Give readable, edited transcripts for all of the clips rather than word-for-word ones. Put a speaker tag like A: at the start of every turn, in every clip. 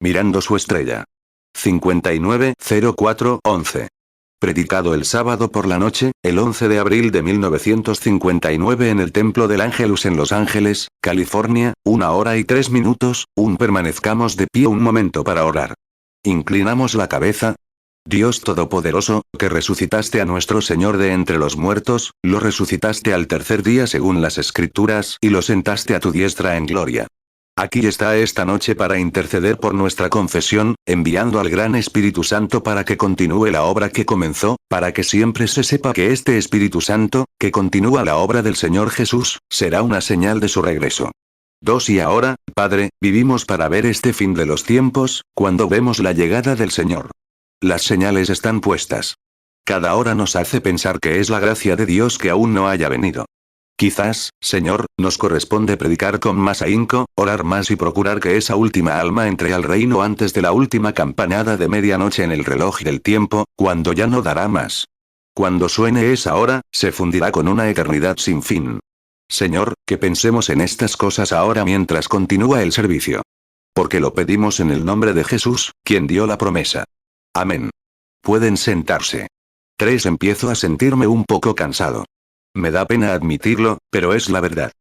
A: Mirando su estrella. 590411. Predicado el sábado por la noche, el 11 de abril de 1959 en el Templo del Ángelus en Los Ángeles, California, 1 hora y 3 minutos, permanezcamos de pie un momento para orar. Inclinamos la cabeza. Dios Todopoderoso, que resucitaste a nuestro Señor de entre los muertos, lo resucitaste al tercer día según las Escrituras y lo sentaste a tu diestra en gloria. Aquí está esta noche para interceder por nuestra confesión, enviando al gran Espíritu Santo para que continúe la obra que comenzó, para que siempre se sepa que este Espíritu Santo, que continúa la obra del Señor Jesús, será una señal de su regreso. 2. Y ahora, Padre, vivimos para ver este fin de los tiempos, cuando vemos la llegada del Señor. Las señales están puestas. Cada hora nos hace pensar que es la gracia de Dios que aún no haya venido. Quizás, Señor, nos corresponde predicar con más ahínco, orar más y procurar que esa última alma entre al reino antes de la última campanada de medianoche en el reloj del tiempo, cuando ya no dará más. Cuando suene esa hora, se fundirá con una eternidad sin fin. Señor, que pensemos en estas cosas ahora mientras continúa el servicio. Porque lo pedimos en el nombre de Jesús, quien dio la promesa. Amén. Pueden sentarse. 3. Empiezo a sentirme un poco cansado. Me da pena admitirlo, pero es la verdad.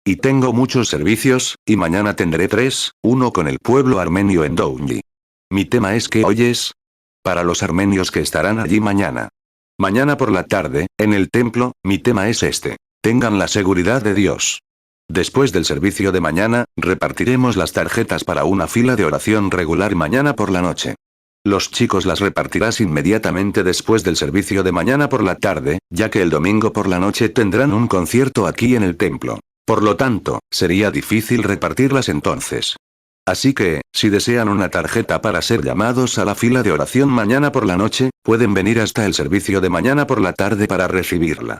A: Y tengo muchos servicios, y mañana tendré 3, uno con el pueblo armenio en Downey. Mi tema es ¿qué oyes? Para los armenios que estarán allí mañana. Mañana por la tarde, en el templo, mi tema es este. Tengan la seguridad de Dios. Después del servicio de mañana, repartiremos las tarjetas para una fila de oración regular mañana por la noche. Los chicos las repartirás inmediatamente después del servicio de mañana por la tarde, ya que el domingo por la noche tendrán un concierto aquí en el templo. Por lo tanto, sería difícil repartirlas entonces. Así que, si desean una tarjeta para ser llamados a la fila de oración mañana por la noche, pueden venir hasta el servicio de mañana por la tarde para recibirla.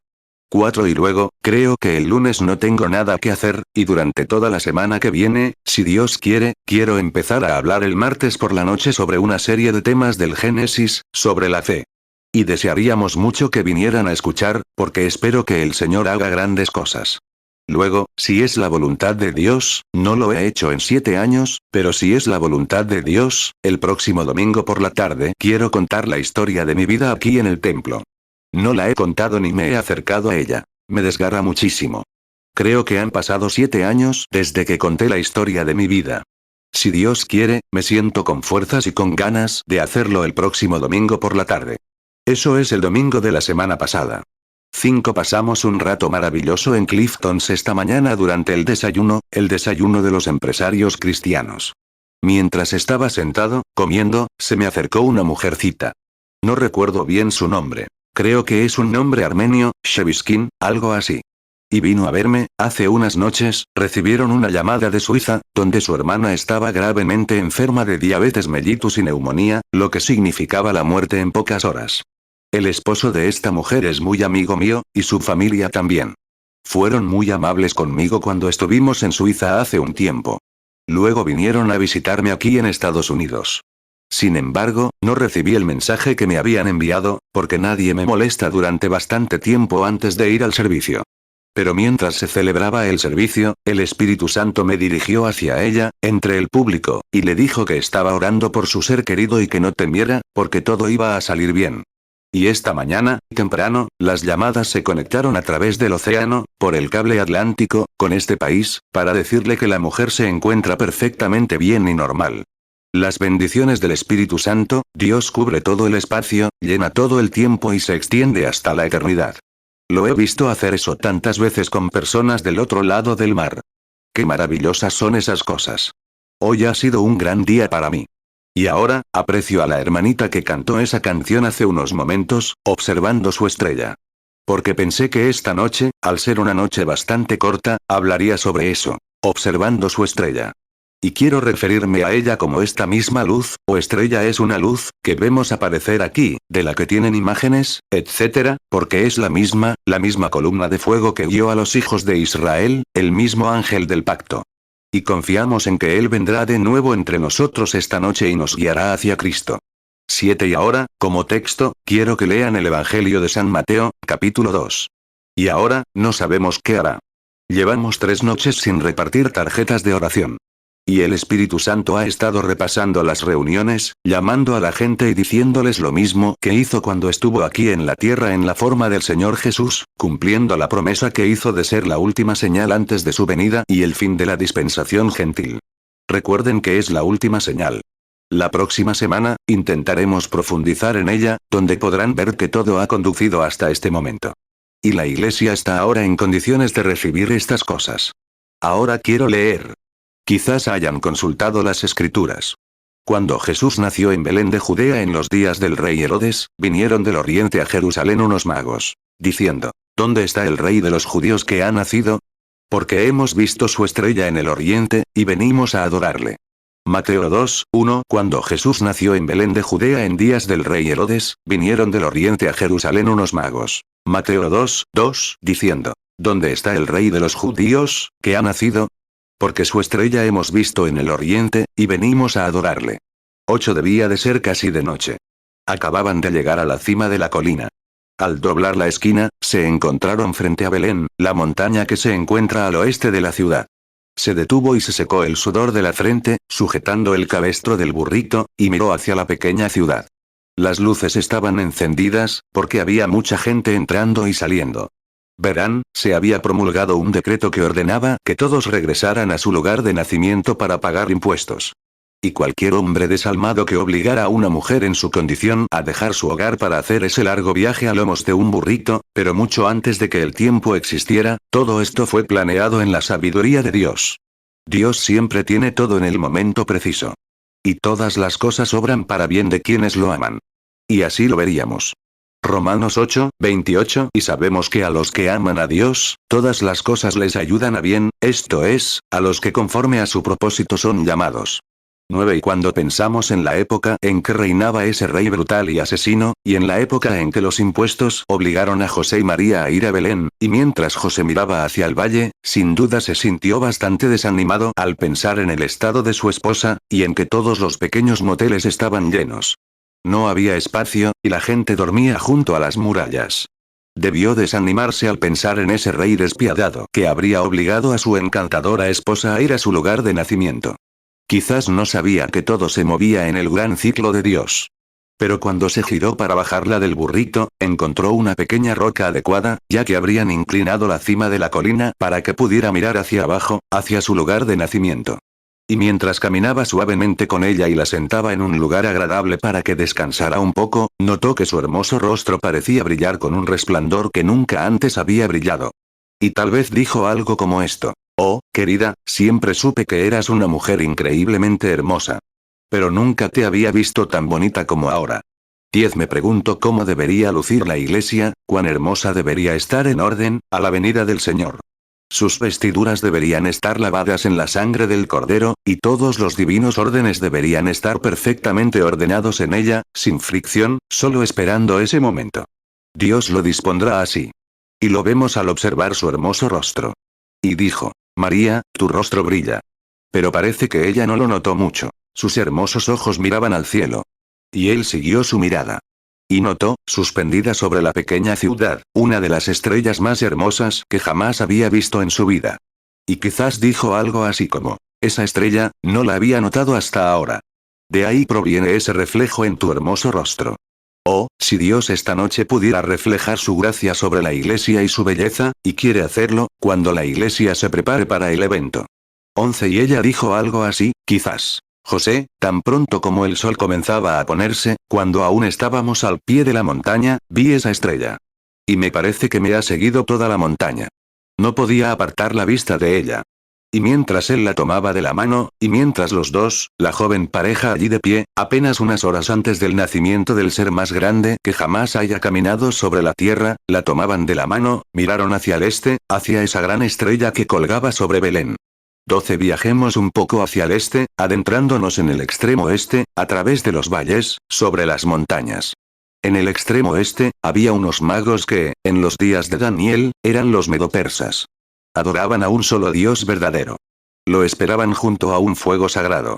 A: 4. Y luego, creo que el lunes no tengo nada que hacer, y durante toda la semana que viene, si Dios quiere, quiero empezar a hablar el martes por la noche sobre una serie de temas del Génesis, sobre la fe. Y desearíamos mucho que vinieran a escuchar, porque espero que el Señor haga grandes cosas. Luego, si es la voluntad de Dios, no lo he hecho en 7 años, pero si es la voluntad de Dios, el próximo domingo por la tarde quiero contar la historia de mi vida aquí en el templo. No la he contado ni me he acercado a ella. Me desgarra muchísimo. Creo que han pasado 7 años desde que conté la historia de mi vida. Si Dios quiere, me siento con fuerzas y con ganas de hacerlo el próximo domingo por la tarde. Eso es el domingo de la semana pasada. 5. Pasamos un rato maravilloso en Cliftons esta mañana durante el desayuno de los empresarios cristianos. Mientras estaba sentado, comiendo, se me acercó una mujercita. No recuerdo bien su nombre. Creo que es un nombre armenio, Sheviskin, algo así. Y vino a verme, hace unas noches, recibieron una llamada de Suiza, donde su hermana estaba gravemente enferma de diabetes mellitus y neumonía, lo que significaba la muerte en pocas horas. El esposo de esta mujer es muy amigo mío, y su familia también. Fueron muy amables conmigo cuando estuvimos en Suiza hace un tiempo. Luego vinieron a visitarme aquí en Estados Unidos. Sin embargo, no recibí el mensaje que me habían enviado, porque nadie me molesta durante bastante tiempo antes de ir al servicio. Pero mientras se celebraba el servicio, el Espíritu Santo me dirigió hacia ella, entre el público, y le dijo que estaba orando por su ser querido y que no temiera, porque todo iba a salir bien. Y esta mañana, temprano, las llamadas se conectaron a través del océano, por el cable atlántico, con este país, para decirle que la mujer se encuentra perfectamente bien y normal. Las bendiciones del Espíritu Santo, Dios cubre todo el espacio, llena todo el tiempo y se extiende hasta la eternidad. Lo he visto hacer eso tantas veces con personas del otro lado del mar. Qué maravillosas son esas cosas. Hoy ha sido un gran día para mí. Y ahora, aprecio a la hermanita que cantó esa canción hace unos momentos, observando su estrella. Porque pensé que esta noche, al ser una noche bastante corta, hablaría sobre eso, observando su estrella. Y quiero referirme a ella como esta misma luz, o estrella es una luz, que vemos aparecer aquí, de la que tienen imágenes, etc., porque es la misma columna de fuego que guió a los hijos de Israel, el mismo ángel del pacto. Y confiamos en que Él vendrá de nuevo entre nosotros esta noche y nos guiará hacia Cristo. 7. Y ahora, como texto, quiero que lean el Evangelio de San Mateo, capítulo 2. Y ahora, no sabemos qué hará. Llevamos 3 noches sin repartir tarjetas de oración. Y el Espíritu Santo ha estado repasando las reuniones, llamando a la gente y diciéndoles lo mismo que hizo cuando estuvo aquí en la tierra en la forma del Señor Jesús, cumpliendo la promesa que hizo de ser la última señal antes de su venida y el fin de la dispensación gentil. Recuerden que es la última señal. La próxima semana, intentaremos profundizar en ella, donde podrán ver que todo ha conducido hasta este momento. Y la Iglesia está ahora en condiciones de recibir estas cosas. Ahora quiero leer. Quizás hayan consultado las Escrituras. Cuando Jesús nació en Belén de Judea en los días del rey Herodes, vinieron del oriente a Jerusalén unos magos, diciendo, ¿dónde está el rey de los judíos que ha nacido? Porque hemos visto su estrella en el oriente, y venimos a adorarle. Mateo 2, 1. Cuando Jesús nació en Belén de Judea en días del rey Herodes, vinieron del oriente a Jerusalén unos magos. Mateo 2, 2, diciendo, ¿dónde está el rey de los judíos, que ha nacido? Porque su estrella hemos visto en el oriente, y venimos a adorarle. 8. Debía de ser casi de noche. Acababan de llegar a la cima de la colina. Al doblar la esquina, se encontraron frente a Belén, la montaña que se encuentra al oeste de la ciudad. Se detuvo y se secó el sudor de la frente, sujetando el cabestro del burrito, y miró hacia la pequeña ciudad. Las luces estaban encendidas, porque había mucha gente entrando y saliendo. Verán, se había promulgado un decreto que ordenaba que todos regresaran a su lugar de nacimiento para pagar impuestos. Y cualquier hombre desalmado que obligara a una mujer en su condición a dejar su hogar para hacer ese largo viaje a lomos de un burrito, pero mucho antes de que el tiempo existiera, todo esto fue planeado en la sabiduría de Dios. Dios siempre tiene todo en el momento preciso. Y todas las cosas obran para bien de quienes lo aman. Y así lo veríamos. Romanos 8, 28. Y sabemos que a los que aman a Dios, todas las cosas les ayudan a bien, esto es, a los que conforme a su propósito son llamados. 9. Y cuando pensamos en la época en que reinaba ese rey brutal y asesino, y en la época en que los impuestos obligaron a José y María a ir a Belén, y mientras José miraba hacia el valle, sin duda se sintió bastante desanimado al pensar en el estado de su esposa, y en que todos los pequeños moteles estaban llenos. No había espacio, y la gente dormía junto a las murallas. Debió desanimarse al pensar en ese rey despiadado que habría obligado a su encantadora esposa a ir a su lugar de nacimiento. Quizás no sabía que todo se movía en el gran ciclo de Dios. Pero cuando se giró para bajarla del burrito, encontró una pequeña roca adecuada, ya que habrían inclinado la cima de la colina para que pudiera mirar hacia abajo, hacia su lugar de nacimiento. Y mientras caminaba suavemente con ella y la sentaba en un lugar agradable para que descansara un poco, notó que su hermoso rostro parecía brillar con un resplandor que nunca antes había brillado. Y tal vez dijo algo como esto: oh, querida, siempre supe que eras una mujer increíblemente hermosa. Pero nunca te había visto tan bonita como ahora. 10. Me pregunto cómo debería lucir la iglesia, cuán hermosa debería estar en orden, a la venida del Señor. Sus vestiduras deberían estar lavadas en la sangre del Cordero, y todos los divinos órdenes deberían estar perfectamente ordenados en ella, sin fricción, solo esperando ese momento. Dios lo dispondrá así. Y lo vemos al observar su hermoso rostro. Y dijo: María, tu rostro brilla. Pero parece que ella no lo notó mucho. Sus hermosos ojos miraban al cielo. Y él siguió su mirada. Y notó, suspendida sobre la pequeña ciudad, una de las estrellas más hermosas que jamás había visto en su vida. Y quizás dijo algo así como: esa estrella, no la había notado hasta ahora. De ahí proviene ese reflejo en tu hermoso rostro. Oh, si Dios esta noche pudiera reflejar su gracia sobre la iglesia y su belleza, y quiere hacerlo, cuando la iglesia se prepare para el evento. 11. Y ella dijo algo así, quizás: José, tan pronto como el sol comenzaba a ponerse, cuando aún estábamos al pie de la montaña, vi esa estrella. Y me parece que me ha seguido toda la montaña. No podía apartar la vista de ella. Y mientras él la tomaba de la mano, y mientras los dos, la joven pareja allí de pie, apenas unas horas antes del nacimiento del ser más grande que jamás haya caminado sobre la tierra, la tomaban de la mano, miraron hacia el este, hacia esa gran estrella que colgaba sobre Belén. 12. Viajemos un poco hacia el este, adentrándonos en el extremo este, a través de los valles, sobre las montañas. En el extremo este, había unos magos que, en los días de Daniel, eran los medopersas. Adoraban a un solo Dios verdadero. Lo esperaban junto a un fuego sagrado.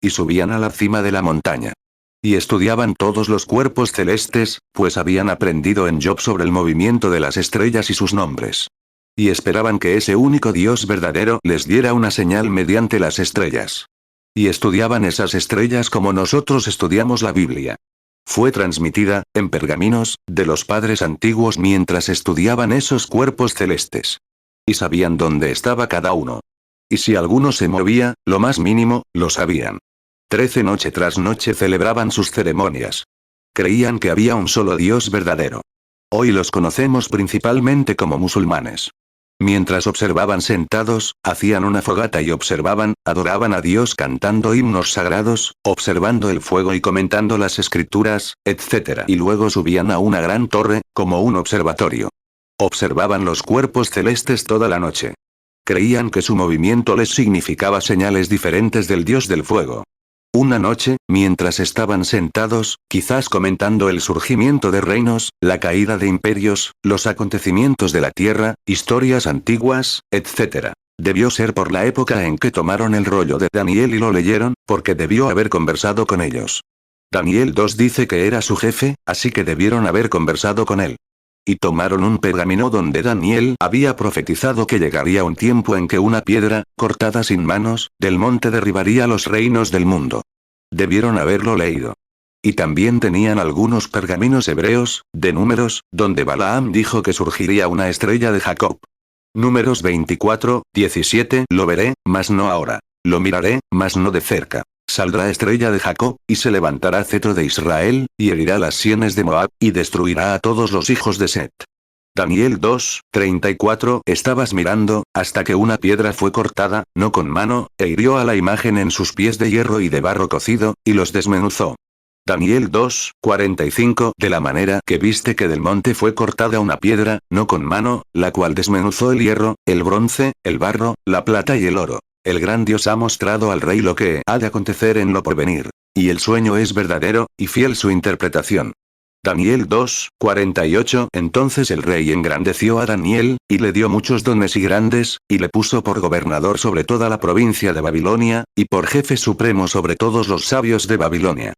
A: Y subían a la cima de la montaña. Y estudiaban todos los cuerpos celestes, pues habían aprendido en Job sobre el movimiento de las estrellas y sus nombres. Y esperaban que ese único Dios verdadero les diera una señal mediante las estrellas. Y estudiaban esas estrellas como nosotros estudiamos la Biblia. Fue transmitida, en pergaminos, de los padres antiguos mientras estudiaban esos cuerpos celestes. Y sabían dónde estaba cada uno. Y si alguno se movía, lo más mínimo, lo sabían. 13 noche tras noche celebraban sus ceremonias. Creían que había un solo Dios verdadero. Hoy los conocemos principalmente como musulmanes. Mientras observaban sentados, hacían una fogata y observaban, adoraban a Dios cantando himnos sagrados, observando el fuego y comentando las escrituras, etc. Y luego subían a una gran torre, como un observatorio. Observaban los cuerpos celestes toda la noche. Creían que su movimiento les significaba señales diferentes del Dios del fuego. Una noche, mientras estaban sentados, quizás comentando el surgimiento de reinos, la caída de imperios, los acontecimientos de la tierra, historias antiguas, etc. Debió ser por la época en que tomaron el rollo de Daniel y lo leyeron, porque debió haber conversado con ellos. Daniel 2 dice que era su jefe, así que debieron haber conversado con él. Y tomaron un pergamino donde Daniel había profetizado que llegaría un tiempo en que una piedra, cortada sin manos, del monte derribaría los reinos del mundo. Debieron haberlo leído. Y también tenían algunos pergaminos hebreos, de Números, donde Balaam dijo que surgiría una estrella de Jacob. Números 24, 17. Lo veré, mas no ahora. Lo miraré, mas no de cerca. Saldrá estrella de Jacob, y se levantará cetro de Israel, y herirá las sienes de Moab, y destruirá a todos los hijos de Set. Daniel 2, 34. Estabas mirando, hasta que una piedra fue cortada, no con mano, e hirió a la imagen en sus pies de hierro y de barro cocido, y los desmenuzó. Daniel 2, 45. De la manera que viste que del monte fue cortada una piedra, no con mano, la cual desmenuzó el hierro, el bronce, el barro, la plata y el oro. El gran Dios ha mostrado al rey lo que ha de acontecer en lo porvenir. Y el sueño es verdadero, y fiel su interpretación. Daniel 2, 48. Entonces el rey engrandeció a Daniel, y le dio muchos dones y grandes, y le puso por gobernador sobre toda la provincia de Babilonia, y por jefe supremo sobre todos los sabios de Babilonia.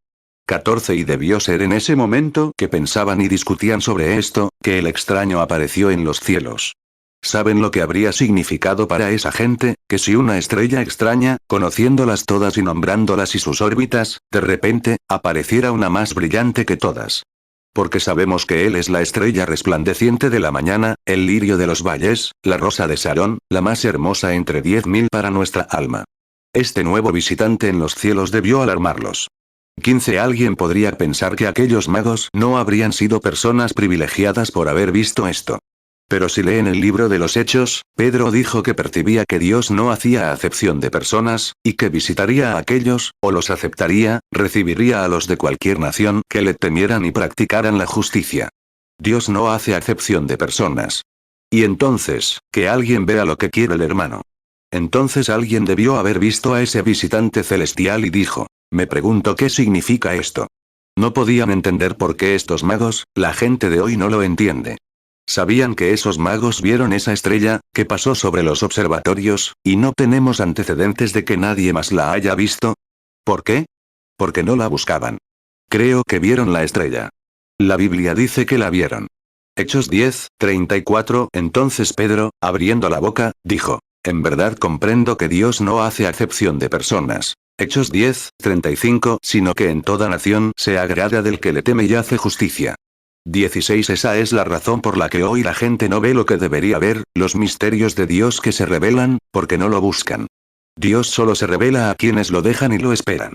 A: 14. Y debió ser en ese momento que pensaban y discutían sobre esto, que el extraño apareció en los cielos. ¿Saben lo que habría significado para esa gente? Que si una estrella extraña, conociéndolas todas y nombrándolas y sus órbitas, de repente, apareciera una más brillante que todas. Porque sabemos que Él es la estrella resplandeciente de la mañana, el lirio de los valles, la rosa de Sarón, la más hermosa entre 10.000 para nuestra alma. Este nuevo visitante en los cielos debió alarmarlos. 15. Alguien podría pensar que aquellos magos no habrían sido personas privilegiadas por haber visto esto. Pero si leen el libro de los Hechos, Pedro dijo que percibía que Dios no hacía acepción de personas, y que visitaría a aquellos, o los aceptaría, recibiría a los de cualquier nación que le temieran y practicaran la justicia. Dios no hace acepción de personas. Y entonces, que alguien vea lo que quiere el hermano. Entonces alguien debió haber visto a ese visitante celestial y dijo, me pregunto qué significa esto. No podían entender por qué estos magos, la gente de hoy no lo entiende. Sabían que esos magos vieron esa estrella, que pasó sobre los observatorios, y no tenemos antecedentes de que nadie más la haya visto. ¿Por qué? Porque no la buscaban. Creo que vieron la estrella. La Biblia dice que la vieron. Hechos 10, 34. Entonces Pedro, abriendo la boca, dijo, en verdad comprendo que Dios no hace acepción de personas. Hechos 10, 35. Sino que en toda nación se agrada del que le teme y hace justicia. 16. Esa es la razón por la que hoy la gente no ve lo que debería ver, los misterios de Dios que se revelan, porque no lo buscan. Dios solo se revela a quienes lo dejan y lo esperan.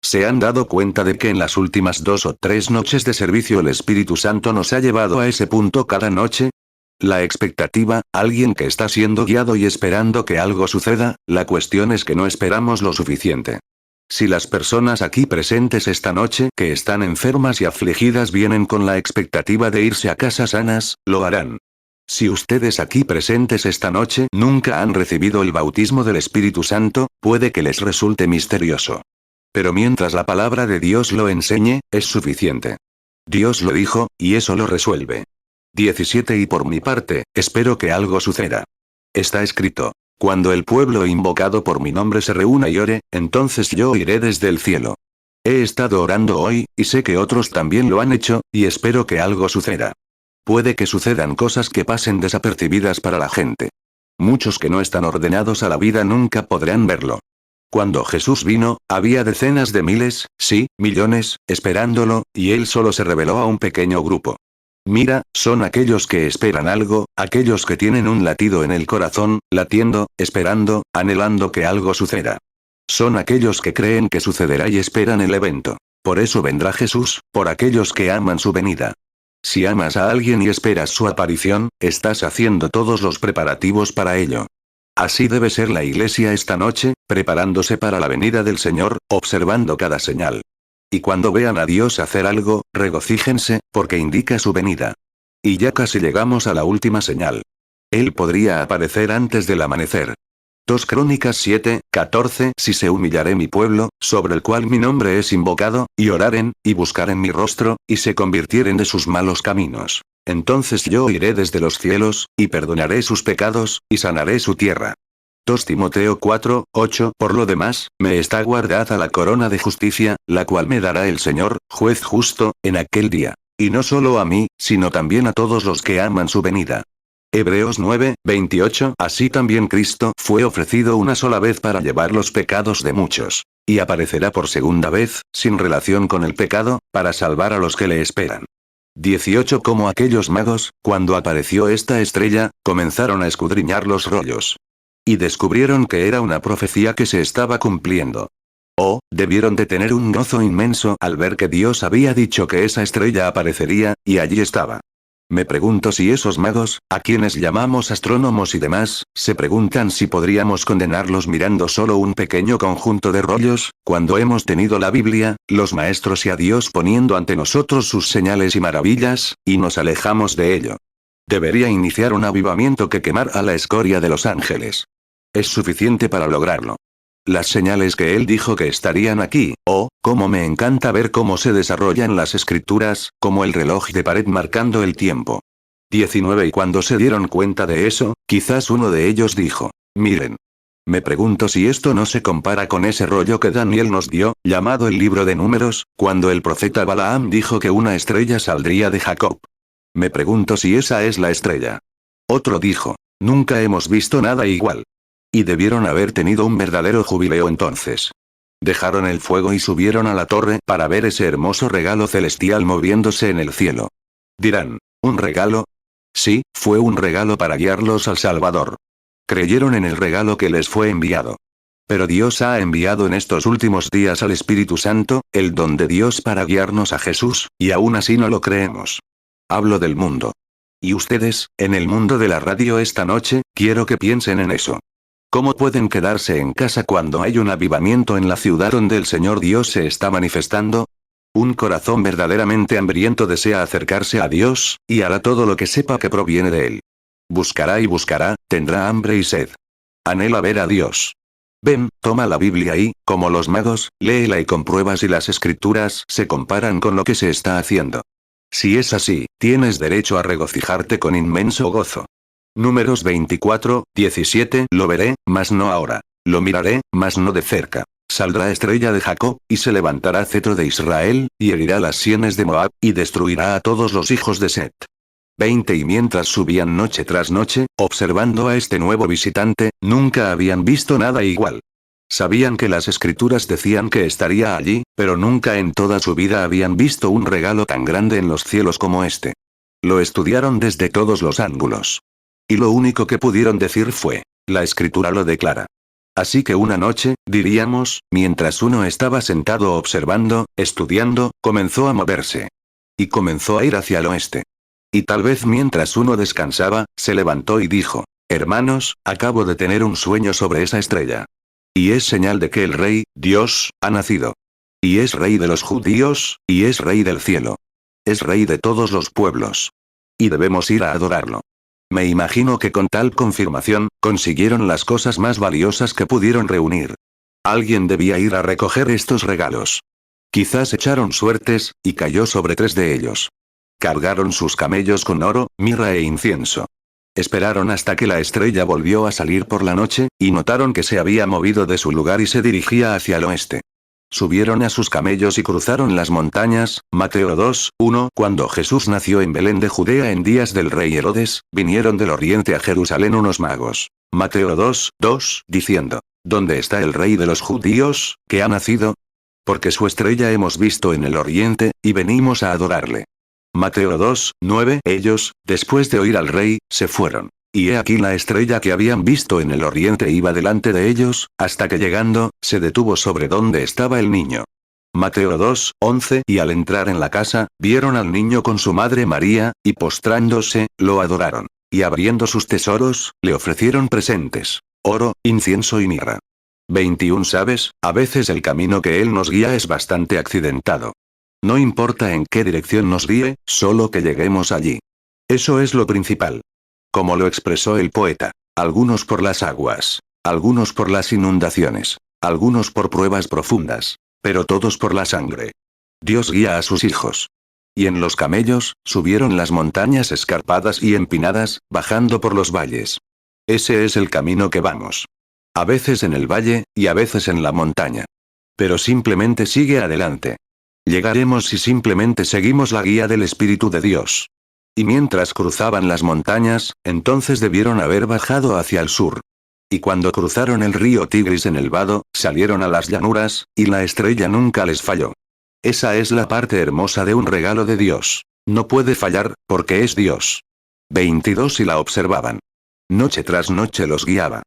A: ¿Se han dado cuenta de que en las últimas 2 o 3 noches de servicio el Espíritu Santo nos ha llevado a ese punto cada noche? La expectativa, alguien que está siendo guiado y esperando que algo suceda, la cuestión es que no esperamos lo suficiente. Si las personas aquí presentes esta noche que están enfermas y afligidas vienen con la expectativa de irse a casa sanas, lo harán. Si ustedes aquí presentes esta noche nunca han recibido el bautismo del Espíritu Santo, puede que les resulte misterioso. Pero mientras la palabra de Dios lo enseñe, es suficiente. Dios lo dijo, y eso lo resuelve. 17. Y por mi parte, espero que algo suceda. Está escrito. Cuando el pueblo invocado por mi nombre se reúna y ore, entonces yo iré desde el cielo. He estado orando hoy, y sé que otros también lo han hecho, y espero que algo suceda. Puede que sucedan cosas que pasen desapercibidas para la gente. Muchos que no están ordenados a la vida nunca podrán verlo. Cuando Jesús vino, había decenas de miles, sí, millones, esperándolo, y él solo se reveló a un pequeño grupo. Mira, son aquellos que esperan algo, aquellos que tienen un latido en el corazón, latiendo, esperando, anhelando que algo suceda. Son aquellos que creen que sucederá y esperan el evento. Por eso vendrá Jesús, por aquellos que aman su venida. Si amas a alguien y esperas su aparición, estás haciendo todos los preparativos para ello. Así debe ser la iglesia esta noche, preparándose para la venida del Señor, observando cada señal. Y cuando vean a Dios hacer algo, regocíjense, porque indica su venida. Y ya casi llegamos a la última señal. Él podría aparecer antes del amanecer. 2 Crónicas 7:14 Si se humillaré mi pueblo, sobre el cual mi nombre es invocado, y oraren, y buscaren mi rostro, y se convirtieren de sus malos caminos. Entonces yo iré desde los cielos, y perdonaré sus pecados, y sanaré su tierra. 2 Timoteo 4:8 Por lo demás, me está guardada la corona de justicia, la cual me dará el Señor, juez justo, en aquel día. Y no solo a mí, sino también a todos los que aman su venida. Hebreos 9:28 Así también Cristo fue ofrecido una sola vez para llevar los pecados de muchos. Y aparecerá por segunda vez, sin relación con el pecado, para salvar a los que le esperan. 18 Como aquellos magos, cuando apareció esta estrella, comenzaron a escudriñar los rollos. Y descubrieron que era una profecía que se estaba cumpliendo. Oh, debieron de tener un gozo inmenso al ver que Dios había dicho que esa estrella aparecería, y allí estaba. Me pregunto si esos magos, a quienes llamamos astrónomos y demás, se preguntan si podríamos condenarlos mirando solo un pequeño conjunto de rollos, cuando hemos tenido la Biblia, los maestros y a Dios poniendo ante nosotros sus señales y maravillas, y nos alejamos de ello. Debería iniciar un avivamiento que quemar a la escoria de los ángeles. Es suficiente para lograrlo. Las señales que él dijo que estarían aquí, oh, cómo me encanta ver cómo se desarrollan las escrituras, como el reloj de pared marcando el tiempo. 19 Y cuando se dieron cuenta de eso, quizás uno de ellos dijo, miren. Me pregunto si esto no se compara con ese rollo que Daniel nos dio, llamado el libro de Números, cuando el profeta Balaam dijo que una estrella saldría de Jacob. Me pregunto si esa es la estrella. Otro dijo, nunca hemos visto nada igual. Y debieron haber tenido un verdadero jubileo entonces. Dejaron el fuego y subieron a la torre para ver ese hermoso regalo celestial moviéndose en el cielo. Dirán, ¿un regalo? Sí, fue un regalo para guiarlos al Salvador. Creyeron en el regalo que les fue enviado. Pero Dios ha enviado en estos últimos días al Espíritu Santo, el don de Dios para guiarnos a Jesús, y aún así no lo creemos. Hablo del mundo. Y ustedes, en el mundo de la radio esta noche, quiero que piensen en eso. ¿Cómo pueden quedarse en casa cuando hay un avivamiento en la ciudad donde el Señor Dios se está manifestando? Un corazón verdaderamente hambriento desea acercarse a Dios, y hará todo lo que sepa que proviene de Él. Buscará y buscará, tendrá hambre y sed. Anhela ver a Dios. Ven, toma la Biblia y, como los magos, léela y comprueba si las escrituras se comparan con lo que se está haciendo. Si es así, tienes derecho a regocijarte con inmenso gozo. Números 24:17 Lo veré, mas no ahora. Lo miraré, mas no de cerca. Saldrá estrella de Jacob, y se levantará cetro de Israel, y herirá las sienes de Moab, y destruirá a todos los hijos de Set. 20 Y mientras subían noche tras noche, observando a este nuevo visitante, nunca habían visto nada igual. Sabían que las escrituras decían que estaría allí, pero nunca en toda su vida habían visto un regalo tan grande en los cielos como este. Lo estudiaron desde todos los ángulos. Y lo único que pudieron decir fue, la escritura lo declara. Así que una noche, diríamos, mientras uno estaba sentado observando, estudiando, comenzó a moverse. Y comenzó a ir hacia el oeste. Y tal vez mientras uno descansaba, se levantó y dijo, hermanos, acabo de tener un sueño sobre esa estrella. Y es señal de que el Rey, Dios, ha nacido. Y es Rey de los judíos, y es Rey del cielo. Es Rey de todos los pueblos. Y debemos ir a adorarlo. Me imagino que con tal confirmación, consiguieron las cosas más valiosas que pudieron reunir. Alguien debía ir a recoger estos regalos. Quizás echaron suertes, y cayó sobre 3 de ellos. Cargaron sus camellos con oro, mirra e incienso. Esperaron hasta que la estrella volvió a salir por la noche, y notaron que se había movido de su lugar y se dirigía hacia el oeste. Subieron a sus camellos y cruzaron las montañas. Mateo 2, 1. Cuando Jesús nació en Belén de Judea en días del rey Herodes, vinieron del oriente a Jerusalén unos magos. Mateo 2, 2, diciendo: ¿Dónde está el rey de los judíos, que ha nacido? Porque su estrella hemos visto en el oriente, y venimos a adorarle. Mateo 2, 9. Ellos, después de oír al rey, se fueron. Y he aquí la estrella que habían visto en el oriente iba delante de ellos, hasta que llegando, se detuvo sobre donde estaba el niño. Mateo 2, 11. Y al entrar en la casa, vieron al niño con su madre María, y postrándose, lo adoraron. Y abriendo sus tesoros, le ofrecieron presentes: oro, incienso y mirra. 21. ¿Sabes? A veces el camino que Él nos guía es bastante accidentado. No importa en qué dirección nos guíe, solo que lleguemos allí. Eso es lo principal. Como lo expresó el poeta: algunos por las aguas, algunos por las inundaciones, algunos por pruebas profundas, pero todos por la sangre. Dios guía a sus hijos. Y en los camellos, subieron las montañas escarpadas y empinadas, bajando por los valles. Ese es el camino que vamos. A veces en el valle, y a veces en la montaña. Pero simplemente sigue adelante. Llegaremos si simplemente seguimos la guía del Espíritu de Dios. Y mientras cruzaban las montañas, entonces debieron haber bajado hacia el sur. Y cuando cruzaron el río Tigris en el vado, salieron a las llanuras, y la estrella nunca les falló. Esa es la parte hermosa de un regalo de Dios. No puede fallar, porque es Dios. 22. Y la observaban. Noche tras noche los guiaba.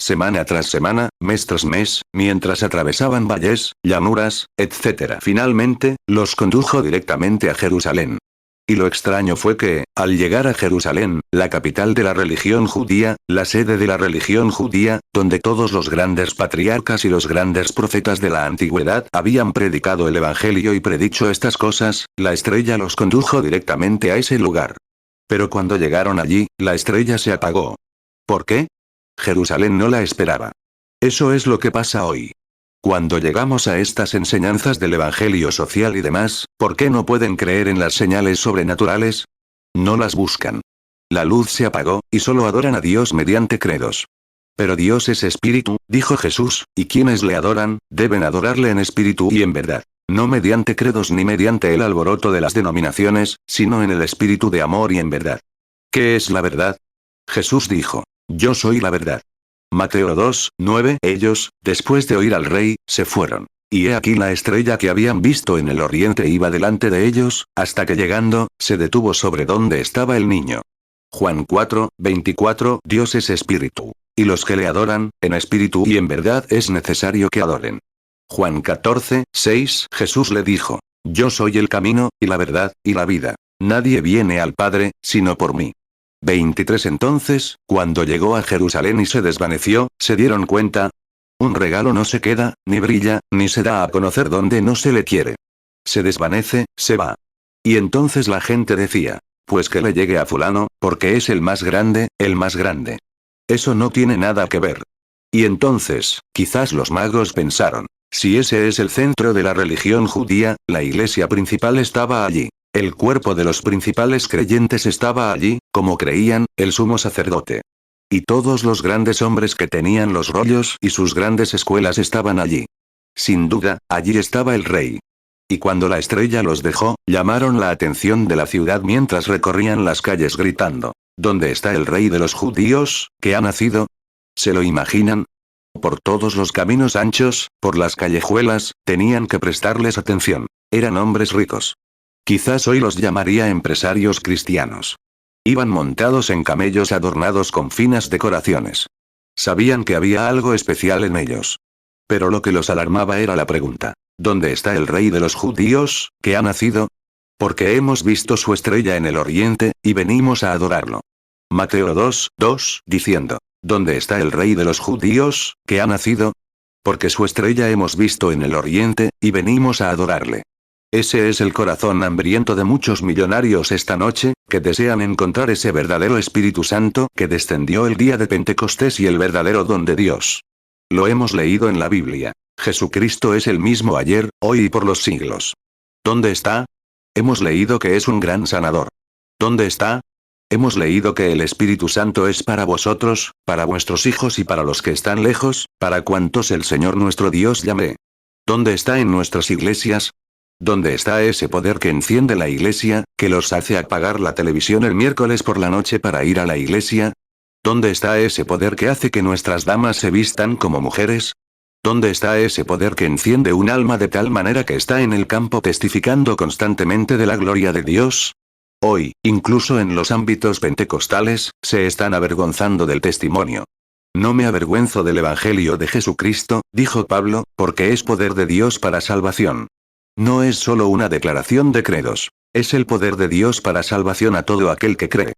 A: Semana tras semana, mes tras mes, mientras atravesaban valles, llanuras, etc. Finalmente, los condujo directamente a Jerusalén. Y lo extraño fue que, al llegar a Jerusalén, la capital de la religión judía, la sede de la religión judía, donde todos los grandes patriarcas y los grandes profetas de la antigüedad habían predicado el evangelio y predicho estas cosas, la estrella los condujo directamente a ese lugar. Pero cuando llegaron allí, la estrella se apagó. ¿Por qué? Jerusalén no la esperaba. Eso es lo que pasa hoy. Cuando llegamos a estas enseñanzas del evangelio social y demás, ¿por qué no pueden creer en las señales sobrenaturales? No las buscan. La luz se apagó, y solo adoran a Dios mediante credos. Pero Dios es espíritu, dijo Jesús, y quienes le adoran, deben adorarle en espíritu y en verdad. No mediante credos ni mediante el alboroto de las denominaciones, sino en el espíritu de amor y en verdad. ¿Qué es la verdad? Jesús dijo: yo soy la verdad. Mateo 2, 9. Ellos, después de oír al rey, se fueron. Y he aquí la estrella que habían visto en el oriente iba delante de ellos, hasta que llegando, se detuvo sobre donde estaba el niño. Juan 4, 24. Dios es espíritu. Y los que le adoran, en espíritu y en verdad es necesario que adoren. Juan 14, 6. Jesús le dijo: yo soy el camino, y la verdad, y la vida. Nadie viene al Padre, sino por mí. 23. Entonces, cuando llegó a Jerusalén y se desvaneció, se dieron cuenta. Un regalo no se queda, ni brilla, ni se da a conocer donde no se le quiere. Se desvanece, se va. Y entonces la gente decía: pues que le llegue a fulano, porque es el más grande, el más grande. Eso no tiene nada que ver. Y entonces, quizás los magos pensaron: si ese es el centro de la religión judía, la iglesia principal estaba allí. El cuerpo de los principales creyentes estaba allí, como creían, el sumo sacerdote. Y todos los grandes hombres que tenían los rollos y sus grandes escuelas estaban allí. Sin duda, allí estaba el rey. Y cuando la estrella los dejó, llamaron la atención de la ciudad mientras recorrían las calles gritando: ¿dónde está el rey de los judíos, que ha nacido? ¿Se lo imaginan? Por todos los caminos anchos, por las callejuelas, tenían que prestarles atención. Eran hombres ricos. Quizás hoy los llamaría empresarios cristianos. Iban montados en camellos adornados con finas decoraciones. Sabían que había algo especial en ellos. Pero lo que los alarmaba era la pregunta: ¿dónde está el rey de los judíos, que ha nacido? Porque hemos visto su estrella en el oriente, y venimos a adorarlo. Mateo 2, 2, diciendo: ¿dónde está el rey de los judíos, que ha nacido? Porque su estrella hemos visto en el oriente, y venimos a adorarle. Ese es el corazón hambriento de muchos millonarios esta noche, que desean encontrar ese verdadero Espíritu Santo que descendió el día de Pentecostés y el verdadero don de Dios. Lo hemos leído en la Biblia. Jesucristo es el mismo ayer, hoy y por los siglos. ¿Dónde está? Hemos leído que es un gran sanador. ¿Dónde está? Hemos leído que el Espíritu Santo es para vosotros, para vuestros hijos y para los que están lejos, para cuantos el Señor nuestro Dios llame. ¿Dónde está en nuestras iglesias? ¿Dónde está ese poder que enciende la iglesia, que los hace apagar la televisión el miércoles por la noche para ir a la iglesia? ¿Dónde está ese poder que hace que nuestras damas se vistan como mujeres? ¿Dónde está ese poder que enciende un alma de tal manera que está en el campo testificando constantemente de la gloria de Dios? Hoy, incluso en los ámbitos pentecostales, se están avergonzando del testimonio. No me avergüenzo del Evangelio de Jesucristo, dijo Pablo, porque es poder de Dios para salvación. No es solo una declaración de credos. Es el poder de Dios para salvación a todo aquel que cree.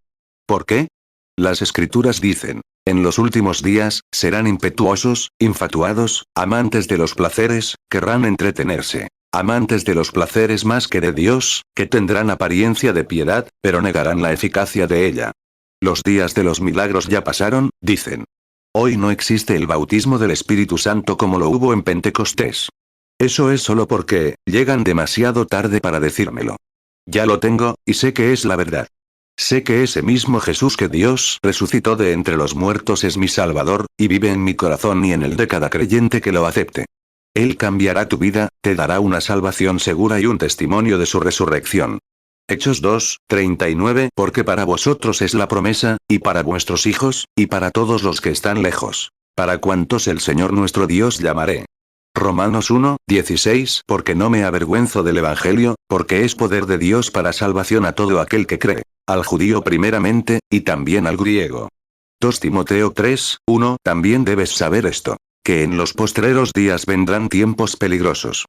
A: ¿Por qué? Las Escrituras dicen, en los últimos días, serán impetuosos, infatuados, amantes de los placeres, querrán entretenerse. Amantes de los placeres más que de Dios, que tendrán apariencia de piedad, pero negarán la eficacia de ella. Los días de los milagros ya pasaron, dicen. Hoy no existe el bautismo del Espíritu Santo como lo hubo en Pentecostés. Eso es solo porque, llegan demasiado tarde para decírmelo. Ya lo tengo, y sé que es la verdad. Sé que ese mismo Jesús que Dios resucitó de entre los muertos es mi Salvador, y vive en mi corazón y en el de cada creyente que lo acepte. Él cambiará tu vida, te dará una salvación segura y un testimonio de su resurrección. Hechos 2:39 Porque para vosotros es la promesa, y para vuestros hijos, y para todos los que están lejos. Para cuantos el Señor nuestro Dios llamaré. Romanos 1:16 Porque no me avergüenzo del Evangelio, porque es poder de Dios para salvación a todo aquel que cree, al judío primeramente, y también al griego. 2 Timoteo 3:1 También debes saber esto, que en los postreros días vendrán tiempos peligrosos.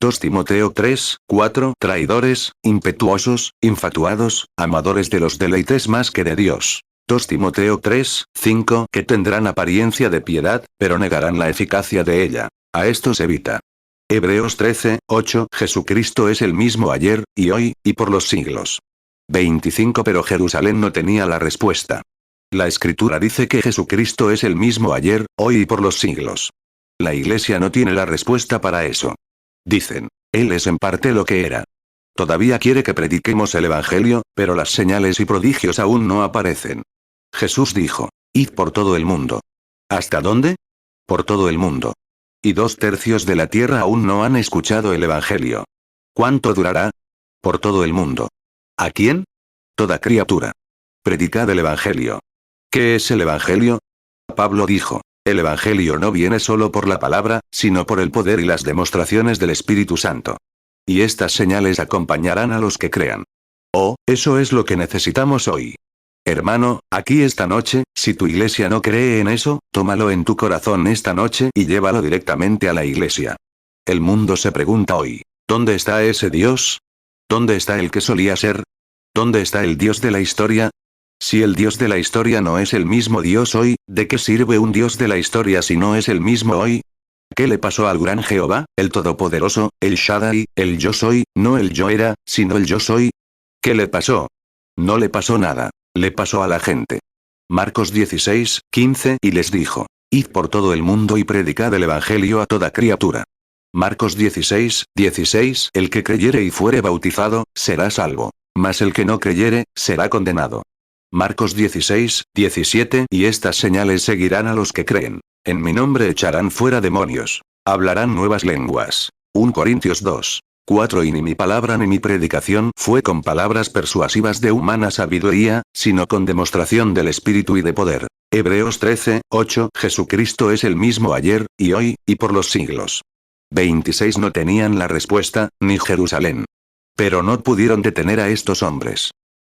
A: 2 Timoteo 3:4 Traidores, impetuosos, infatuados, amadores de los deleites más que de Dios. 2 Timoteo 3:5 Que tendrán apariencia de piedad, pero negarán la eficacia de ella. A estos evita. Hebreos 13:8 Jesucristo es el mismo ayer, y hoy, y por los siglos. 25 Pero Jerusalén no tenía la respuesta. La Escritura dice que Jesucristo es el mismo ayer, hoy y por los siglos. La Iglesia no tiene la respuesta para eso. Dicen, Él es en parte lo que era. Todavía quiere que prediquemos el Evangelio, pero las señales y prodigios aún no aparecen. Jesús dijo, id por todo el mundo. ¿Hasta dónde? Por todo el mundo. Y 2/3 de la tierra aún no han escuchado el Evangelio. ¿Cuánto durará? Por todo el mundo. ¿A quién? Toda criatura. Predicad el Evangelio. ¿Qué es el Evangelio? Pablo dijo, el Evangelio no viene solo por la palabra, sino por el poder y las demostraciones del Espíritu Santo. Y estas señales acompañarán a los que crean. Oh, eso es lo que necesitamos hoy. Hermano, aquí esta noche, si tu iglesia no cree en eso, tómalo en tu corazón esta noche y llévalo directamente a la iglesia. El mundo se pregunta hoy, ¿dónde está ese Dios? ¿Dónde está el que solía ser? ¿Dónde está el Dios de la historia? Si el Dios de la historia no es el mismo Dios hoy, ¿de qué sirve un Dios de la historia si no es el mismo hoy? ¿Qué le pasó al gran Jehová, el Todopoderoso, el Shaddai, el Yo Soy, no el Yo Era, sino el Yo Soy? ¿Qué le pasó? No le pasó nada. Le pasó a la gente. Marcos 16:15 Y les dijo, id por todo el mundo y predicad el Evangelio a toda criatura. Marcos 16:16 El que creyere y fuere bautizado, será salvo. Mas el que no creyere, será condenado. Marcos 16:17 Y estas señales seguirán a los que creen. En mi nombre echarán fuera demonios. Hablarán nuevas lenguas. 1 Corintios 2:4 Y ni mi palabra ni mi predicación fue con palabras persuasivas de humana sabiduría, sino con demostración del Espíritu y de poder. Hebreos 13:8 Jesucristo es el mismo ayer, y hoy, y por los siglos. 26 No tenían la respuesta, ni Jerusalén. Pero no pudieron detener a estos hombres.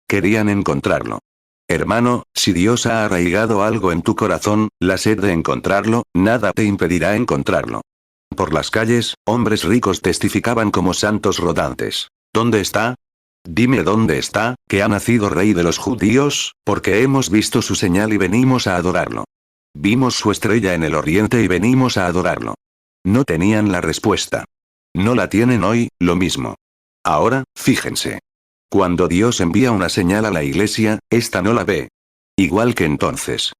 A: Querían encontrarlo. Hermano, si Dios ha arraigado algo en tu corazón, la sed de encontrarlo, nada te impedirá encontrarlo. Por las calles, hombres ricos testificaban como santos rodantes. ¿Dónde está? Dime dónde está, que ha nacido Rey de los judíos, porque hemos visto su señal y venimos a adorarlo. Vimos su estrella en el oriente y venimos a adorarlo. No tenían la respuesta. No la tienen hoy, lo mismo. Ahora, fíjense. Cuando Dios envía una señal a la iglesia, ésta no la ve. Igual que entonces.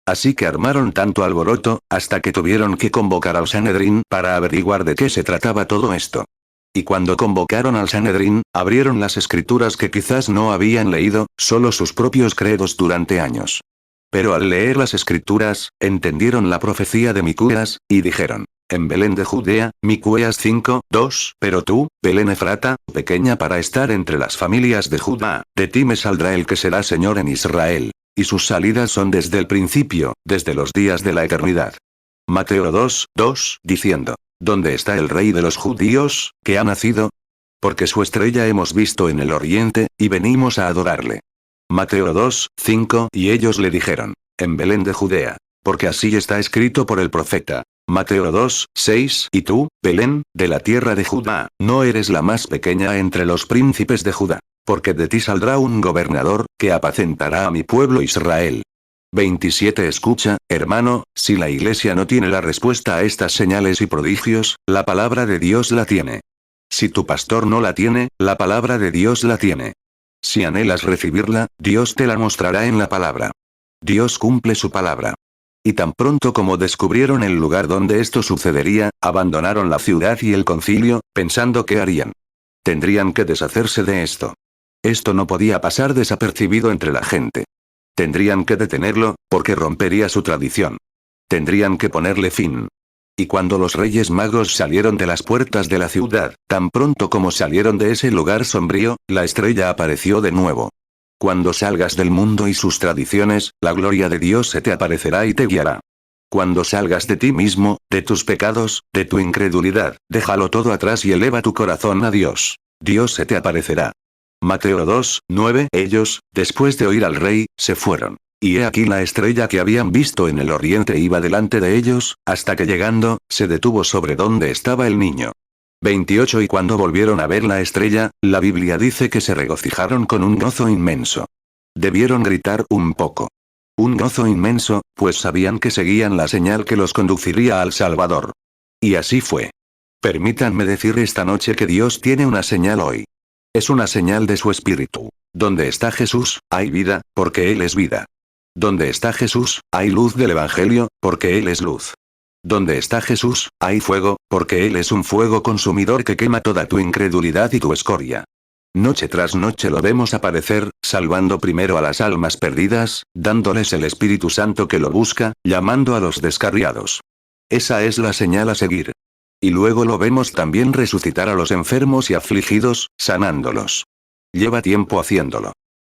A: Así que armaron tanto alboroto, hasta que tuvieron que convocar al Sanedrín para averiguar de qué se trataba todo esto. Y cuando convocaron al Sanedrín, abrieron las escrituras que quizás no habían leído, solo sus propios credos durante años. Pero al leer las escrituras, entendieron la profecía de Miqueas, y dijeron, en Belén de Judea, Micueas 5, 2. Pero tú, Belén Efrata, pequeña para estar entre las familias de Judá, de ti me saldrá el que será Señor en Israel. Y sus salidas son desde el principio, desde los días de la eternidad. Mateo 2, 2, diciendo, ¿dónde está el rey de los judíos, que ha nacido? Porque su estrella hemos visto en el oriente, y venimos a adorarle. Mateo 2, 5. Y ellos le dijeron, en Belén de Judea, porque así está escrito por el profeta. Mateo 2, 6. Y tú, Belén, de la tierra de Judá, no eres la más pequeña entre los príncipes de Judá, porque de ti saldrá un gobernador, que apacentará a mi pueblo Israel. 27. Escucha, hermano, si la iglesia no tiene la respuesta a estas señales y prodigios, la palabra de Dios la tiene. Si tu pastor no la tiene, la palabra de Dios la tiene. Si anhelas recibirla, Dios te la mostrará en la palabra. Dios cumple su palabra. Y tan pronto como descubrieron el lugar donde esto sucedería, abandonaron la ciudad y el concilio, pensando qué harían. Tendrían que deshacerse de esto. Esto no podía pasar desapercibido entre la gente. Tendrían que detenerlo, porque rompería su tradición. Tendrían que ponerle fin. Y cuando los reyes magos salieron de las puertas de la ciudad, tan pronto como salieron de ese lugar sombrío, la estrella apareció de nuevo. Cuando salgas del mundo y sus tradiciones, la gloria de Dios se te aparecerá y te guiará. Cuando salgas de ti mismo, de tus pecados, de tu incredulidad, déjalo todo atrás y eleva tu corazón a Dios. Dios se te aparecerá. Mateo 2, 9. Ellos, después de oír al rey, se fueron. Y he aquí la estrella que habían visto en el oriente iba delante de ellos, hasta que llegando, se detuvo sobre donde estaba el niño. 28. Y cuando volvieron a ver la estrella, la Biblia dice que se regocijaron con un gozo inmenso. Debieron gritar un poco. Un gozo inmenso, pues sabían que seguían la señal que los conduciría al Salvador. Y así fue. Permítanme decir esta noche que Dios tiene una señal hoy. Es una señal de su espíritu. Donde está Jesús, hay vida, porque Él es vida. Donde está Jesús, hay luz del Evangelio, porque Él es luz. Donde está Jesús, hay fuego, porque Él es un fuego consumidor que quema toda tu incredulidad y tu escoria. Noche tras noche lo vemos aparecer, salvando primero a las almas perdidas, dándoles el Espíritu Santo que lo busca, llamando a los descarriados. Esa es la señal a seguir. Y luego lo vemos también resucitar a los enfermos y afligidos, sanándolos. Lleva tiempo haciéndolo.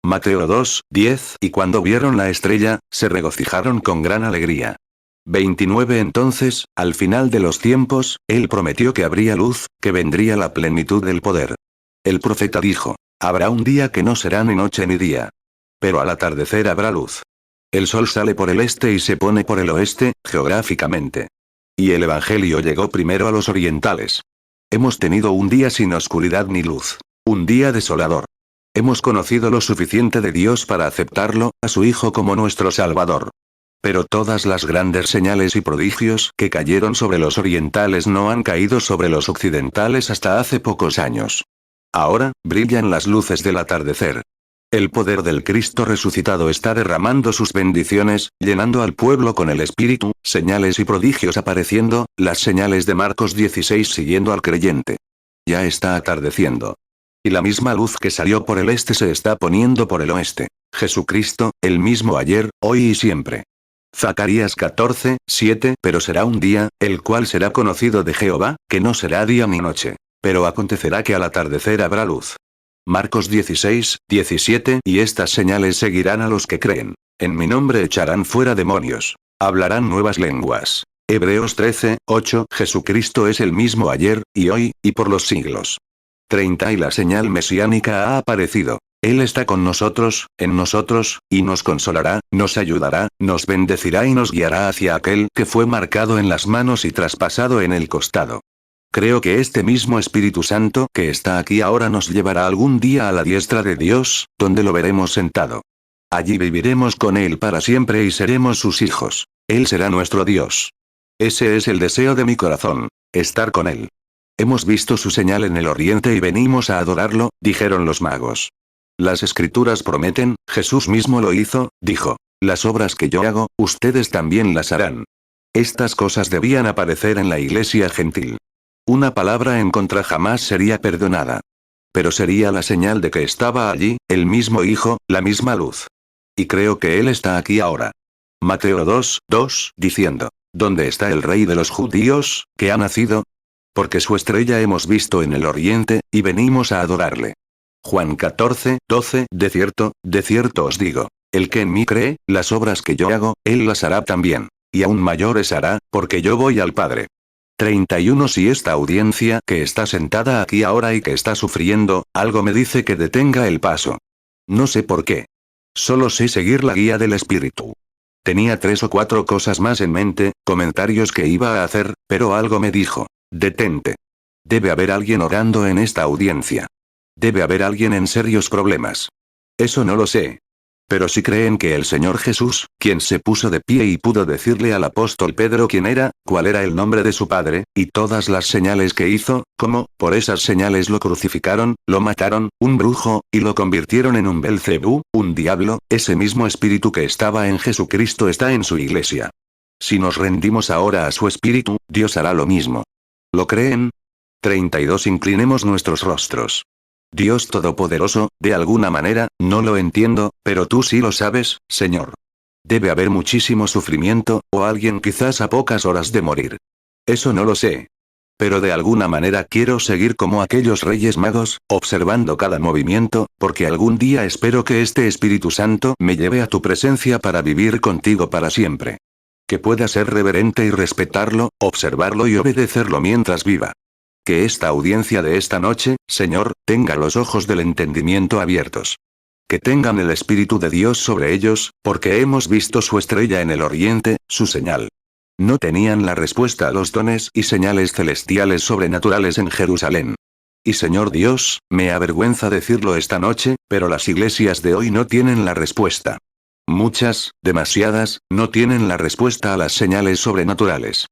A: Mateo 2, 10. Y cuando vieron la estrella, se regocijaron con gran alegría. 29. Entonces, al final de los tiempos, Él prometió que habría luz, que vendría la plenitud del poder. El profeta dijo, habrá un día que no será ni noche ni día. Pero al atardecer habrá luz. El sol sale por el este y se pone por el oeste, geográficamente. Y el Evangelio llegó primero a los orientales. Hemos tenido un día sin oscuridad ni luz. Un día desolador. Hemos conocido lo suficiente de Dios para aceptarlo, a su Hijo como nuestro Salvador. Pero todas las grandes señales y prodigios que cayeron sobre los orientales no han caído sobre los occidentales hasta hace pocos años. Ahora, brillan las luces del atardecer. El poder del Cristo resucitado está derramando sus bendiciones, llenando al pueblo con el Espíritu, señales y prodigios apareciendo, las señales de Marcos 16 siguiendo al creyente. Ya está atardeciendo. Y la misma luz que salió por el este se está poniendo por el oeste. Jesucristo, el mismo ayer, hoy y siempre. Zacarías 14, 7. Pero será un día, el cual será conocido de Jehová, que no será día ni noche. Pero acontecerá que al atardecer habrá luz. Marcos 16, 17. Y estas señales seguirán a los que creen. En mi nombre echarán fuera demonios. Hablarán nuevas lenguas. Hebreos 13, 8. Jesucristo es el mismo ayer, y hoy, y por los siglos. 30. Y la señal mesiánica ha aparecido. Él está con nosotros, en nosotros, y nos consolará, nos ayudará, nos bendecirá y nos guiará hacia aquel que fue marcado en las manos y traspasado en el costado. Creo que este mismo Espíritu Santo que está aquí ahora nos llevará algún día a la diestra de Dios, donde lo veremos sentado. Allí viviremos con Él para siempre y seremos sus hijos. Él será nuestro Dios. Ese es el deseo de mi corazón, estar con Él. Hemos visto su señal en el oriente y venimos a adorarlo, dijeron los magos. Las escrituras prometen, Jesús mismo lo hizo, dijo, las obras que yo hago, ustedes también las harán. Estas cosas debían aparecer en la iglesia gentil. Una palabra en contra jamás sería perdonada. Pero sería la señal de que estaba allí, el mismo Hijo, la misma luz. Y creo que Él está aquí ahora. Mateo 2, 2, diciendo, ¿Dónde está el rey de los judíos, que ha nacido? Porque su estrella hemos visto en el oriente, y venimos a adorarle. Juan 14:12. De cierto os digo, el que en mí cree, las obras que yo hago, él las hará también. Y aún mayores hará, porque yo voy al Padre. 31. Si esta audiencia que está sentada aquí ahora y que está sufriendo, algo me dice que detenga el paso. No sé por qué. Solo sé seguir la guía del Espíritu. Tenía 3 o 4 cosas más en mente, comentarios que iba a hacer, pero algo me dijo, detente. Debe haber alguien orando en esta audiencia. Debe haber alguien en serios problemas. Eso no lo sé. Pero si creen que el Señor Jesús, quien se puso de pie y pudo decirle al apóstol Pedro quién era, cuál era el nombre de su padre, y todas las señales que hizo, cómo, por esas señales lo crucificaron, lo mataron, un brujo, y lo convirtieron en un Belcebú, un diablo, ese mismo espíritu que estaba en Jesucristo está en su iglesia. Si nos rendimos ahora a su espíritu, Dios hará lo mismo. ¿Lo creen? 32. Inclinemos nuestros rostros. Dios Todopoderoso, de alguna manera, no lo entiendo, pero tú sí lo sabes, Señor. Debe haber muchísimo sufrimiento, o alguien quizás a pocas horas de morir. Eso no lo sé. Pero de alguna manera quiero seguir como aquellos reyes magos, observando cada movimiento, porque algún día espero que este Espíritu Santo me lleve a tu presencia para vivir contigo para siempre. Que pueda ser reverente y respetarlo, observarlo y obedecerlo mientras viva. Que esta audiencia de esta noche, Señor, tenga los ojos del entendimiento abiertos. Que tengan el Espíritu de Dios sobre ellos, porque hemos visto su estrella en el oriente, su señal. No tenían la respuesta a los dones y señales celestiales sobrenaturales en Jerusalén. Y Señor Dios, me avergüenza decirlo esta noche, pero las iglesias de hoy no tienen la respuesta. Muchas, demasiadas, no tienen la respuesta a las señales sobrenaturales.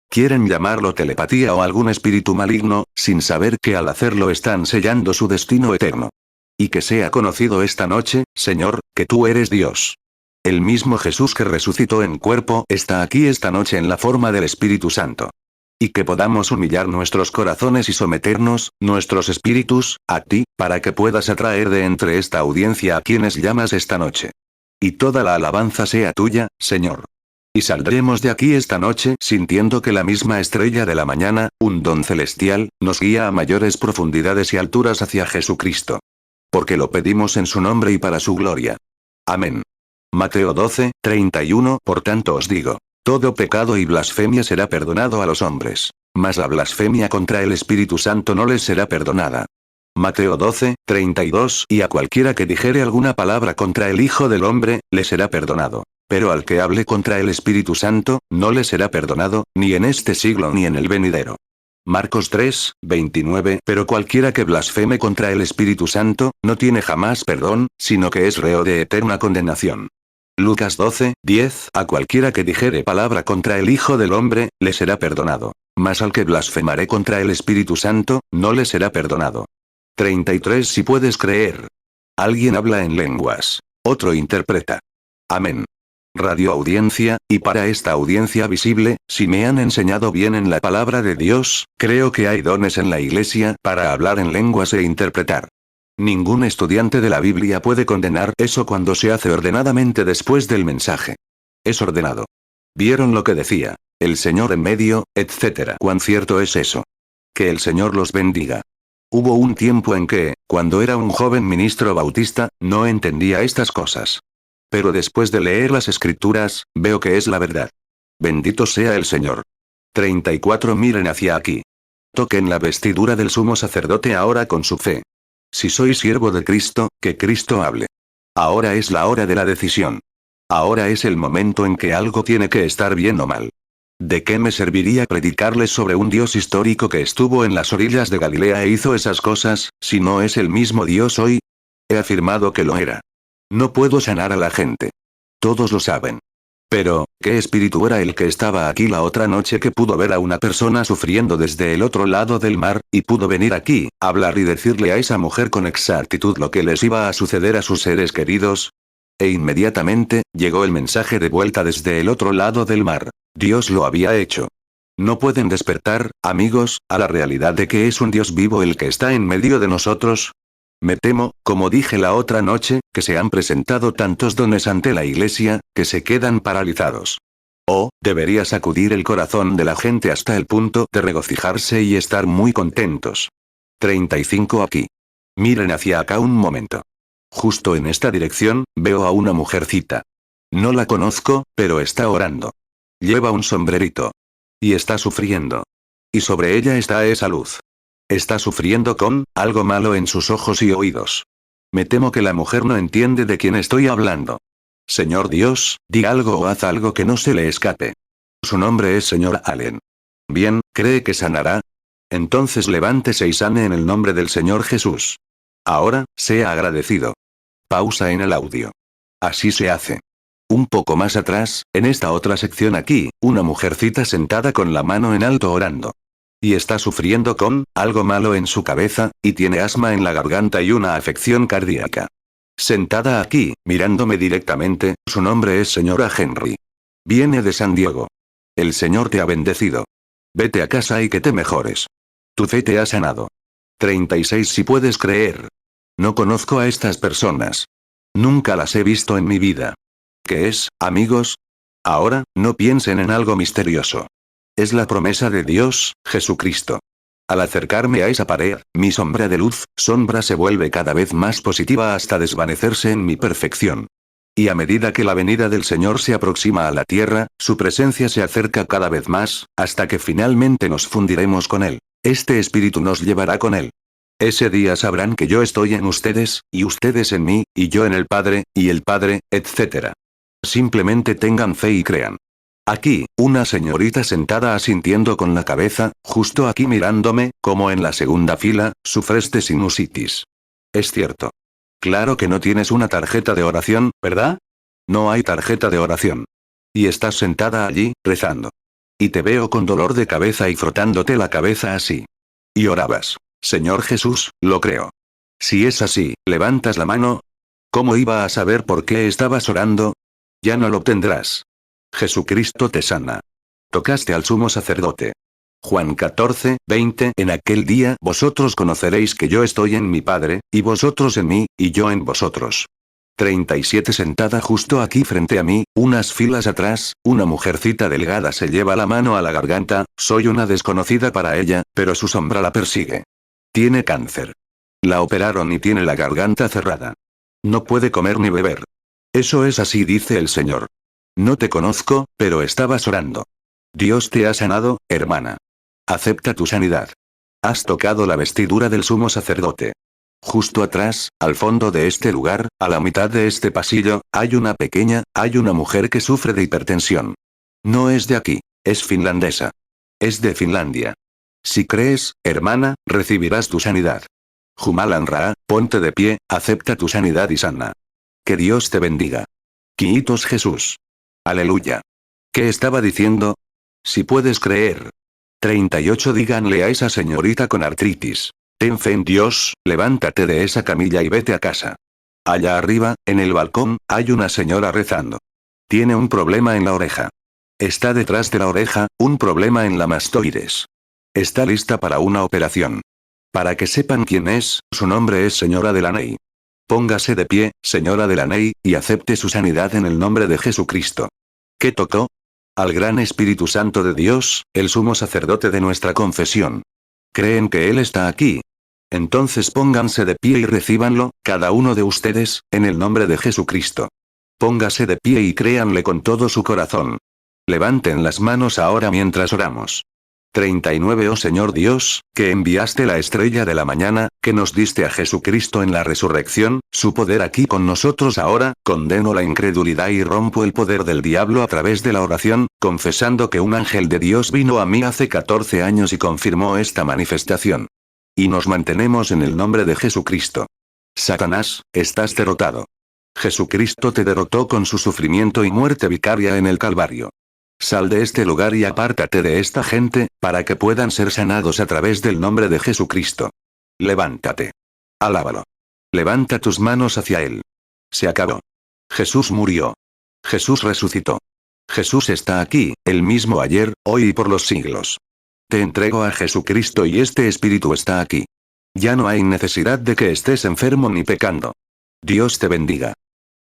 A: Quieren llamarlo telepatía o algún espíritu maligno, sin saber que al hacerlo están sellando su destino eterno. Y que sea conocido esta noche, Señor, que tú eres Dios. El mismo Jesús que resucitó en cuerpo está aquí esta noche en la forma del Espíritu Santo. Y que podamos humillar nuestros corazones y someternos, nuestros espíritus, a ti, para que puedas atraer de entre esta audiencia a quienes llamas esta noche. Y toda la alabanza sea tuya, Señor. Y saldremos de aquí esta noche sintiendo que la misma estrella de la mañana, un don celestial, nos guía a mayores profundidades y alturas hacia Jesucristo. Porque lo pedimos en su nombre y para su gloria. Amén. Mateo 12:31. Por tanto os digo, todo pecado y blasfemia será perdonado a los hombres, mas la blasfemia contra el Espíritu Santo no les será perdonada. Mateo 12:32. Y a cualquiera que dijere alguna palabra contra el Hijo del Hombre, le será perdonado. Pero al que hable contra el Espíritu Santo, no le será perdonado, ni en este siglo ni en el venidero. Marcos 3:29. Pero cualquiera que blasfeme contra el Espíritu Santo, no tiene jamás perdón, sino que es reo de eterna condenación. Lucas 12:10. A cualquiera que dijere palabra contra el Hijo del Hombre, le será perdonado. Mas al que blasfemare contra el Espíritu Santo, no le será perdonado. 33. Si puedes creer. Alguien habla en lenguas. Otro interpreta. Amén. Radioaudiencia, y para esta audiencia visible, si me han enseñado bien en la palabra de Dios, creo que hay dones en la iglesia para hablar en lenguas e interpretar. Ningún estudiante de la Biblia puede condenar eso cuando se hace ordenadamente después del mensaje. Es ordenado. ¿Vieron lo que decía? El Señor en medio, etc. ¿Cuán cierto es eso? Que el Señor los bendiga. Hubo un tiempo en que, cuando era un joven ministro bautista, no entendía estas cosas. Pero después de leer las Escrituras, veo que es la verdad. Bendito sea el Señor. 34. Miren hacia aquí. Toquen la vestidura del sumo sacerdote ahora con su fe. Si soy siervo de Cristo, que Cristo hable. Ahora es la hora de la decisión. Ahora es el momento en que algo tiene que estar bien o mal. ¿De qué me serviría predicarles sobre un Dios histórico que estuvo en las orillas de Galilea e hizo esas cosas, si no es el mismo Dios hoy? He afirmado que lo era. No puedo sanar a la gente. Todos lo saben. Pero, ¿qué espíritu era el que estaba aquí la otra noche que pudo ver a una persona sufriendo desde el otro lado del mar, y pudo venir aquí, hablar y decirle a esa mujer con exactitud lo que les iba a suceder a sus seres queridos? E inmediatamente, llegó el mensaje de vuelta desde el otro lado del mar. Dios lo había hecho. No pueden despertar, amigos, a la realidad de que es un Dios vivo el que está en medio de nosotros. Me temo, como dije la otra noche, que se han presentado tantos dones ante la iglesia, que se quedan paralizados. Oh, debería sacudir el corazón de la gente hasta el punto de regocijarse y estar muy contentos. 35 aquí. Miren hacia acá un momento. Justo en esta dirección, veo a una mujercita. No la conozco, pero está orando. Lleva un sombrerito. Y está sufriendo. Y sobre ella está esa luz. Está sufriendo con algo malo en sus ojos y oídos. Me temo que la mujer no entiende de quién estoy hablando. Señor Dios, di algo o haz algo que no se le escape. Su nombre es Señor Allen. Bien, ¿cree que sanará? Entonces levántese y sane en el nombre del Señor Jesús. Ahora, sea agradecido. Pausa en el audio. Así se hace. Un poco más atrás, en esta otra sección aquí, una mujercita sentada con la mano en alto orando. Y está sufriendo con algo malo en su cabeza, y tiene asma en la garganta y una afección cardíaca. Sentada aquí, mirándome directamente, su nombre es señora Henry. Viene de San Diego. El Señor te ha bendecido. Vete a casa y que te mejores. Tu fe te ha sanado. 36 si puedes creer. No conozco a estas personas. Nunca las he visto en mi vida. ¿Qué es, amigos? Ahora, no piensen en algo misterioso. Es la promesa de Dios, Jesucristo. Al acercarme a esa pared, mi sombra de luz, sombra se vuelve cada vez más positiva hasta desvanecerse en mi perfección. Y a medida que la venida del Señor se aproxima a la tierra, su presencia se acerca cada vez más, hasta que finalmente nos fundiremos con Él. Este espíritu nos llevará con Él. Ese día sabrán que yo estoy en ustedes, y ustedes en mí, y yo en el Padre, y el Padre, etc. Simplemente tengan fe y crean. Aquí, una señorita sentada asintiendo con la cabeza, justo aquí mirándome, como en la segunda fila, sufres de sinusitis. Es cierto. Claro que no tienes una tarjeta de oración, ¿verdad? No hay tarjeta de oración. Y estás sentada allí, rezando. Y te veo con dolor de cabeza y frotándote la cabeza así. Y orabas. Señor Jesús, lo creo. Si es así, levantas la mano. ¿Cómo iba a saber por qué estabas orando? Ya no lo obtendrás. Jesucristo te sana. Tocaste al sumo sacerdote. Juan 14, 20. En aquel día vosotros conoceréis que yo estoy en mi Padre, y vosotros en mí, y yo en vosotros. 37 sentada justo aquí frente a mí, unas filas atrás, una mujercita delgada se lleva la mano a la garganta, soy una desconocida para ella, pero su sombra la persigue. Tiene cáncer. La operaron y tiene la garganta cerrada. No puede comer ni beber. Eso es así, dice el Señor. No te conozco, pero estabas orando. Dios te ha sanado, hermana. Acepta tu sanidad. Has tocado la vestidura del sumo sacerdote. Justo atrás, al fondo de este lugar, a la mitad de este pasillo, hay una mujer que sufre de hipertensión. No es de aquí, es finlandesa. Es de Finlandia. Si crees, hermana, recibirás tu sanidad. Jumalan Ra, ponte de pie, acepta tu sanidad y sana. Que Dios te bendiga. Quiitos Jesús. Aleluya. ¿Qué estaba diciendo? Si puedes creer. 38 Díganle a esa señorita con artritis. Ten fe en Dios, levántate de esa camilla y vete a casa. Allá arriba, en el balcón, hay una señora rezando. Tiene un problema en la oreja. Está detrás de la oreja, un problema en la mastoides. Está lista para una operación. Para que sepan quién es, su nombre es señora Delaney. Póngase de pie, señora Delaney, y acepte su sanidad en el nombre de Jesucristo. ¿Qué tocó? Al gran Espíritu Santo de Dios, el sumo sacerdote de nuestra confesión. ¿Creen que Él está aquí? Entonces pónganse de pie y recíbanlo, cada uno de ustedes, en el nombre de Jesucristo. Póngase de pie y créanle con todo su corazón. Levanten las manos ahora mientras oramos. 39 Oh Señor Dios, que enviaste la estrella de la mañana, que nos diste a Jesucristo en la resurrección, su poder aquí con nosotros ahora, condeno la incredulidad y rompo el poder del diablo a través de la oración, confesando que un ángel de Dios vino a mí hace 14 años y confirmó esta manifestación. Y nos mantenemos en el nombre de Jesucristo. Satanás, estás derrotado. Jesucristo te derrotó con su sufrimiento y muerte vicaria en el Calvario. Sal de este lugar y apártate de esta gente, para que puedan ser sanados a través del nombre de Jesucristo. Levántate. Alábalo. Levanta tus manos hacia Él. Se acabó. Jesús murió. Jesús resucitó. Jesús está aquí, el mismo ayer, hoy y por los siglos. Te entrego a Jesucristo y este espíritu está aquí. Ya no hay necesidad de que estés enfermo ni pecando. Dios te bendiga.